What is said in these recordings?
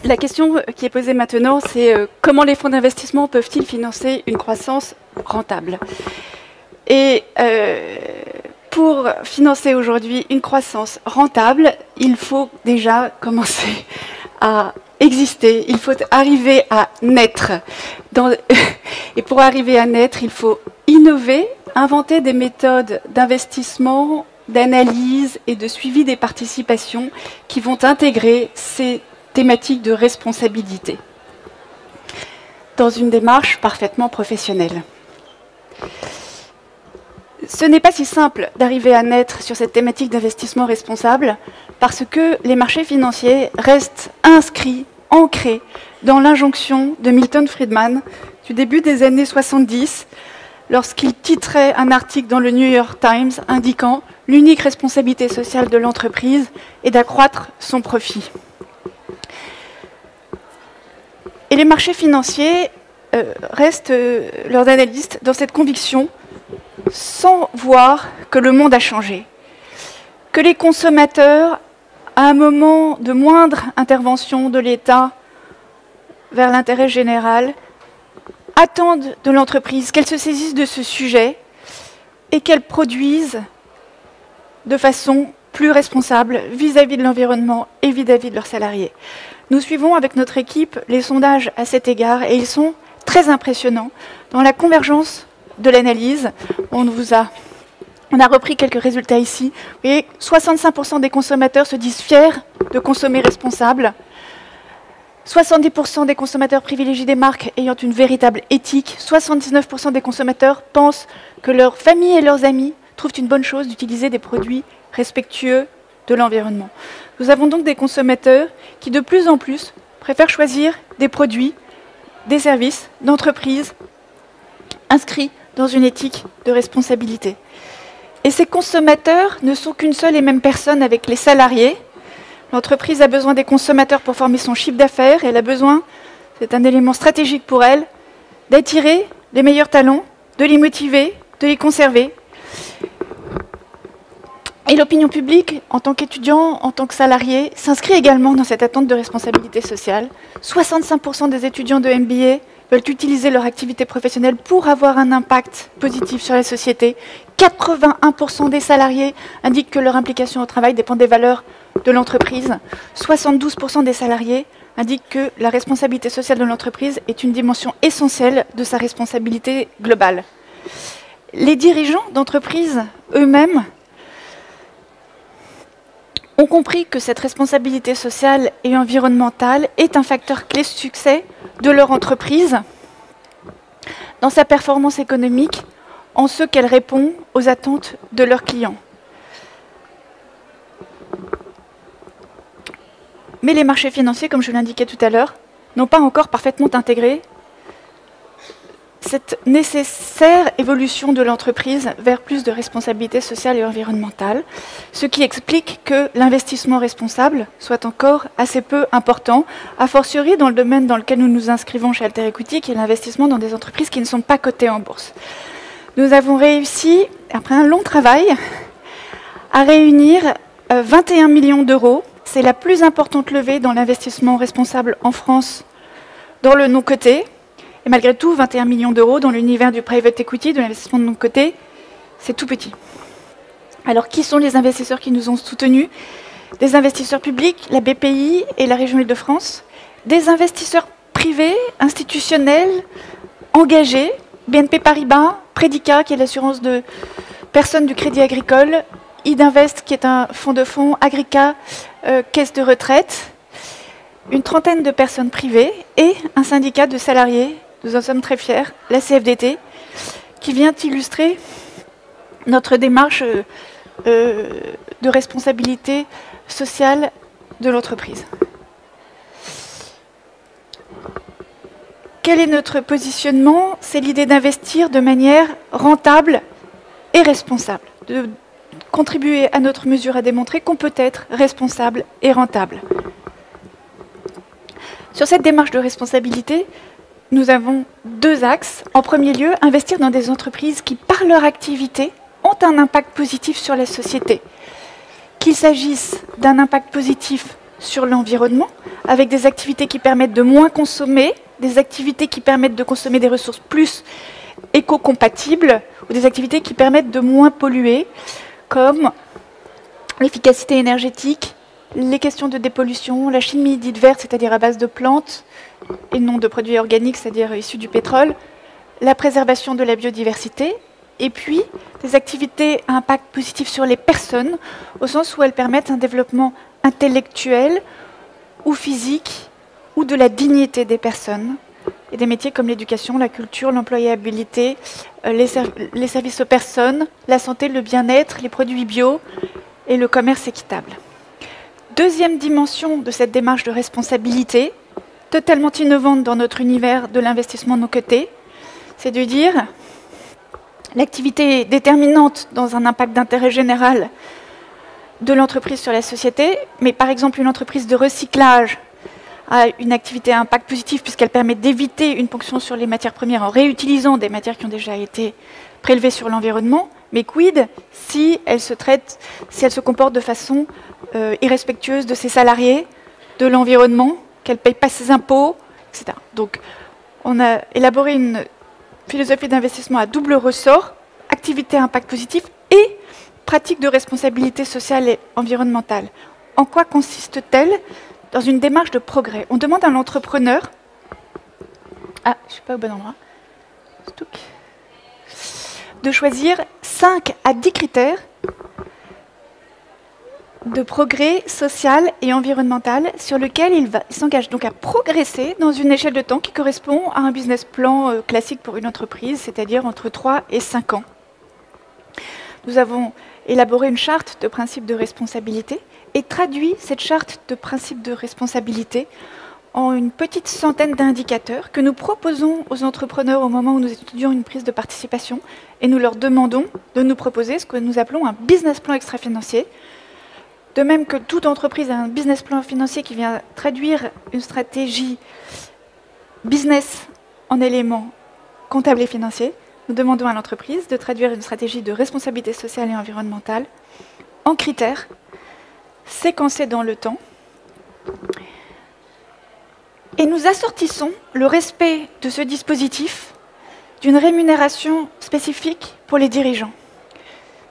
La question qui est posée maintenant, c'est comment les fonds d'investissement peuvent-ils financer une croissance rentable? Et pour financer aujourd'hui une croissance rentable, il faut déjà commencer à exister, il faut arriver à naître. Et pour arriver à naître, il faut innover, inventer des méthodes d'investissement, d'analyse et de suivi des participations qui vont intégrer ces thématiques de responsabilité dans une démarche parfaitement professionnelle. Ce n'est pas si simple d'arriver à naître sur cette thématique d'investissement responsable parce que les marchés financiers restent inscrits, ancrés dans l'injonction de Milton Friedman du début des années 70 lorsqu'il titrait un article dans le New York Times indiquant « L'unique responsabilité sociale de l'entreprise est d'accroître son profit ». Et les marchés financiers restent, leurs analystes, dans cette conviction sans voir que le monde a changé, que les consommateurs, à un moment de moindre intervention de l'État vers l'intérêt général, attendent de l'entreprise qu'elle se saisisse de ce sujet et qu'elle produise de façon plus responsable vis-à-vis de l'environnement et vis-à-vis de leurs salariés. Nous suivons avec notre équipe les sondages à cet égard et ils sont très impressionnants dans la convergence de l'analyse. On a repris quelques résultats ici. Vous voyez, 65% des consommateurs se disent fiers de consommer responsable. 70% des consommateurs privilégient des marques ayant une véritable éthique. 79% des consommateurs pensent que leur famille et leurs amis trouvent une bonne chose d'utiliser des produits respectueux de l'environnement. Nous avons donc des consommateurs qui, de plus en plus, préfèrent choisir des produits, des services, d'entreprises inscrits dans une éthique de responsabilité. Et ces consommateurs ne sont qu'une seule et même personne avec les salariés. L'entreprise a besoin des consommateurs pour former son chiffre d'affaires. Elle a besoin, c'est un élément stratégique pour elle, d'attirer les meilleurs talents, de les motiver, de les conserver. Et l'opinion publique, en tant qu'étudiant, en tant que salarié, s'inscrit également dans cette attente de responsabilité sociale. 65% des étudiants de MBA veulent utiliser leur activité professionnelle pour avoir un impact positif sur la société. 81% des salariés indiquent que leur implication au travail dépend des valeurs de l'entreprise. 72% des salariés indiquent que la responsabilité sociale de l'entreprise est une dimension essentielle de sa responsabilité globale. Les dirigeants d'entreprise eux-mêmes ont compris que cette responsabilité sociale et environnementale est un facteur clé de succès de leur entreprise dans sa performance économique, en ce qu'elle répond aux attentes de leurs clients. Mais les marchés financiers, comme je l'indiquais tout à l'heure, n'ont pas encore parfaitement intégré cette nécessaire évolution de l'entreprise vers plus de responsabilité sociale et environnementale, ce qui explique que l'investissement responsable soit encore assez peu important, a fortiori dans le domaine dans lequel nous nous inscrivons chez Alter Equity, qui est l'investissement dans des entreprises qui ne sont pas cotées en bourse. Nous avons réussi, après un long travail, à réunir 21 millions d'euros. C'est la plus importante levée dans l'investissement responsable en France dans le non coté. Et malgré tout, 21 millions d'euros dans l'univers du private equity, de l'investissement de non coté, c'est tout petit. Alors, qui sont les investisseurs qui nous ont soutenus? Des investisseurs publics, la BPI et la région Île-de-France, des investisseurs privés, institutionnels, engagés, BNP Paribas, Predica, qui est l'assurance de personnes du Crédit Agricole, Idinvest, qui est un fonds de fonds, Agrica, caisse de retraite, une trentaine de personnes privées et un syndicat de salariés. Nous en sommes très fiers, la CFDT, qui vient illustrer notre démarche de responsabilité sociale de l'entreprise. Quel est notre positionnement? C'est l'idée d'investir de manière rentable et responsable, de contribuer à notre mesure à démontrer qu'on peut être responsable et rentable. Sur cette démarche de responsabilité, nous avons deux axes. En premier lieu, investir dans des entreprises qui, par leur activité, ont un impact positif sur la société. Qu'il s'agisse d'un impact positif sur l'environnement, avec des activités qui permettent de moins consommer, des activités qui permettent de consommer des ressources plus éco-compatibles, ou des activités qui permettent de moins polluer, comme l'efficacité énergétique, les questions de dépollution, la chimie dite verte, c'est-à-dire à base de plantes, et non de produits organiques, c'est-à-dire issus du pétrole, la préservation de la biodiversité, et puis des activités à impact positif sur les personnes, au sens où elles permettent un développement intellectuel ou physique, ou de la dignité des personnes, et des métiers comme l'éducation, la culture, l'employabilité, les services aux personnes, la santé, le bien-être, les produits bio et le commerce équitable. Deuxième dimension de cette démarche de responsabilité, totalement innovante dans notre univers de l'investissement non coté, c'est de dire l'activité déterminante dans un impact d'intérêt général de l'entreprise sur la société, mais par exemple une entreprise de recyclage a une activité à impact positif puisqu'elle permet d'éviter une ponction sur les matières premières en réutilisant des matières qui ont déjà été prélevées sur l'environnement, mais quid si elle se comporte de façon irrespectueuse de ses salariés, de l'environnement, qu'elle ne paye pas ses impôts, etc. Donc on a élaboré une philosophie d'investissement à double ressort, activité à impact positif et pratique de responsabilité sociale et environnementale. En quoi consiste-t-elle? Dans une démarche de progrès. On demande à l'entrepreneur... Ah, je ne suis pas au bon endroit. De choisir 5 à 10 critères de progrès social et environnemental sur lequel il s'engage donc à progresser dans une échelle de temps qui correspond à un business plan classique pour une entreprise, c'est-à-dire entre 3 et 5 ans. Nous avons élaboré une charte de principes de responsabilité et traduit cette charte de principes de responsabilité en une petite centaine d'indicateurs que nous proposons aux entrepreneurs au moment où nous étudions une prise de participation et nous leur demandons de nous proposer ce que nous appelons un business plan extra-financier. De même que toute entreprise a un business plan financier qui vient traduire une stratégie business en éléments comptables et financiers, nous demandons à l'entreprise de traduire une stratégie de responsabilité sociale et environnementale en critères séquencés dans le temps. Et nous assortissons le respect de ce dispositif d'une rémunération spécifique pour les dirigeants.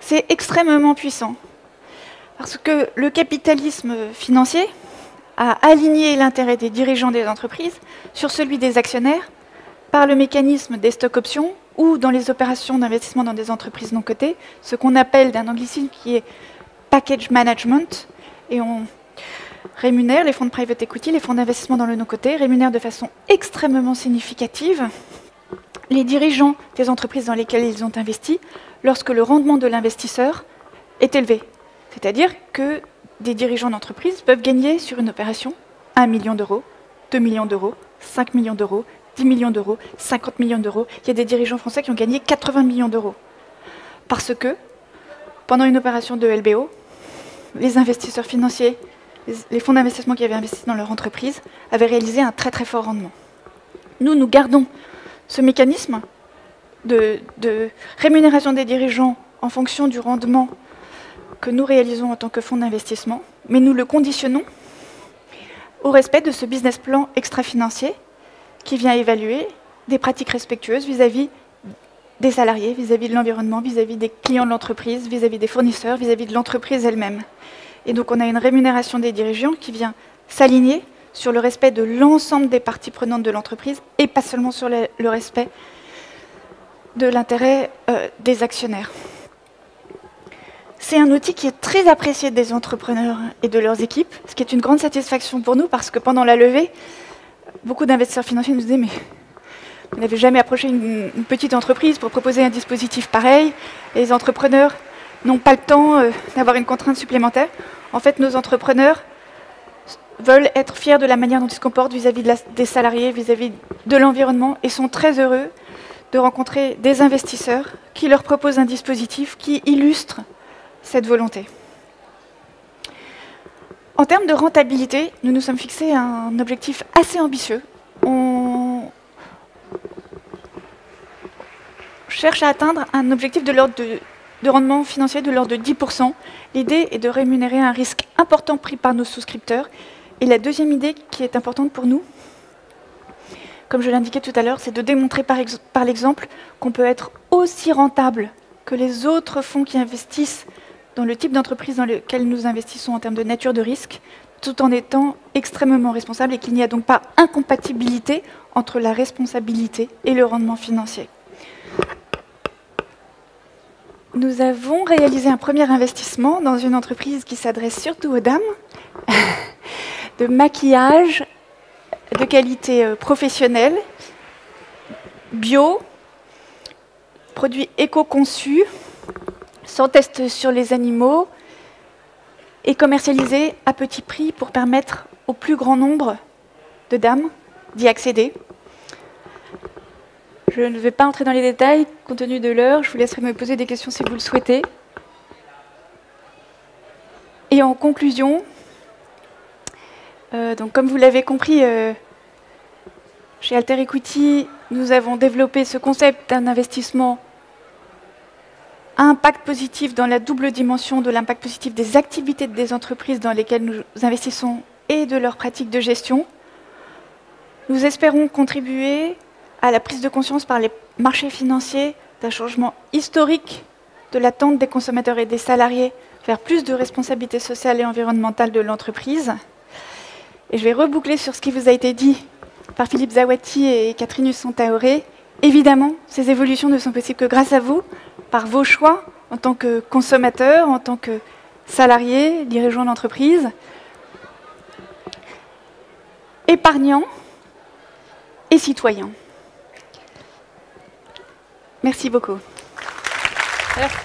C'est extrêmement puissant, parce que le capitalisme financier a aligné l'intérêt des dirigeants des entreprises sur celui des actionnaires par le mécanisme des stock options ou dans les opérations d'investissement dans des entreprises non cotées, ce qu'on appelle d'un anglicisme qui est package management, et on rémunère les fonds de private equity, les fonds d'investissement dans le non coté, rémunèrent de façon extrêmement significative les dirigeants des entreprises dans lesquelles ils ont investi lorsque le rendement de l'investisseur est élevé. C'est-à-dire que des dirigeants d'entreprise peuvent gagner sur une opération 1 million d'euros, 2 millions d'euros, 5 millions d'euros, 10 millions d'euros, 50 millions d'euros. Il y a des dirigeants français qui ont gagné 80 millions d'euros. Parce que, pendant une opération de LBO, les investisseurs financiers, les fonds d'investissement qui avaient investi dans leur entreprise, avaient réalisé un très très fort rendement. Nous gardons ce mécanisme de rémunération des dirigeants en fonction du rendement que nous réalisons en tant que fonds d'investissement, mais nous le conditionnons au respect de ce business plan extra-financier qui vient évaluer des pratiques respectueuses vis-à-vis des salariés, vis-à-vis de l'environnement, vis-à-vis des clients de l'entreprise, vis-à-vis des fournisseurs, vis-à-vis de l'entreprise elle-même. Et donc on a une rémunération des dirigeants qui vient s'aligner sur le respect de l'ensemble des parties prenantes de l'entreprise et pas seulement sur le respect de l'intérêt des actionnaires. C'est un outil qui est très apprécié des entrepreneurs et de leurs équipes, ce qui est une grande satisfaction pour nous parce que pendant la levée, beaucoup d'investisseurs financiers nous disaient « mais vous n'avez jamais approché une petite entreprise pour proposer un dispositif pareil. Les entrepreneurs n'ont pas le temps d'avoir une contrainte supplémentaire. » En fait, nos entrepreneurs veulent être fiers de la manière dont ils se comportent vis-à-vis des salariés, vis-à-vis de l'environnement et sont très heureux de rencontrer des investisseurs qui leur proposent un dispositif qui illustre cette volonté. En termes de rentabilité, nous nous sommes fixés un objectif assez ambitieux. On cherche à atteindre un objectif de l'ordre de rendement financier de l'ordre de 10%. L'idée est de rémunérer un risque important pris par nos souscripteurs Et la deuxième idée qui est importante pour nous, comme je l'indiquais tout à l'heure, c'est de démontrer par l'exemple qu'on peut être aussi rentable que les autres fonds qui investissent dans le type d'entreprise dans lequel nous investissons en termes de nature de risque, tout en étant extrêmement responsable et qu'il n'y a donc pas incompatibilité entre la responsabilité et le rendement financier. Nous avons réalisé un premier investissement dans une entreprise qui s'adresse surtout aux dames, de maquillage de qualité professionnelle, bio, produits éco-conçus, sans test sur les animaux et commercialisés à petit prix pour permettre au plus grand nombre de dames d'y accéder. Je ne vais pas entrer dans les détails, compte tenu de l'heure, je vous laisserai me poser des questions si vous le souhaitez. Et en conclusion, donc comme vous l'avez compris, chez Alter Equity, nous avons développé ce concept d'un investissement à impact positif dans la double dimension de l'impact positif des activités des entreprises dans lesquelles nous investissons et de leurs pratiques de gestion. Nous espérons contribuer à la prise de conscience par les marchés financiers d'un changement historique de l'attente des consommateurs et des salariés vers plus de responsabilité sociale et environnementale de l'entreprise. Et je vais reboucler sur ce qui vous a été dit par Philippe Zawati et Catherine Husson-Taoré. Évidemment, ces évolutions ne sont possibles que grâce à vous, par vos choix en tant que consommateurs, en tant que salariés, dirigeants d'entreprise, épargnants et citoyens. Merci beaucoup. Merci.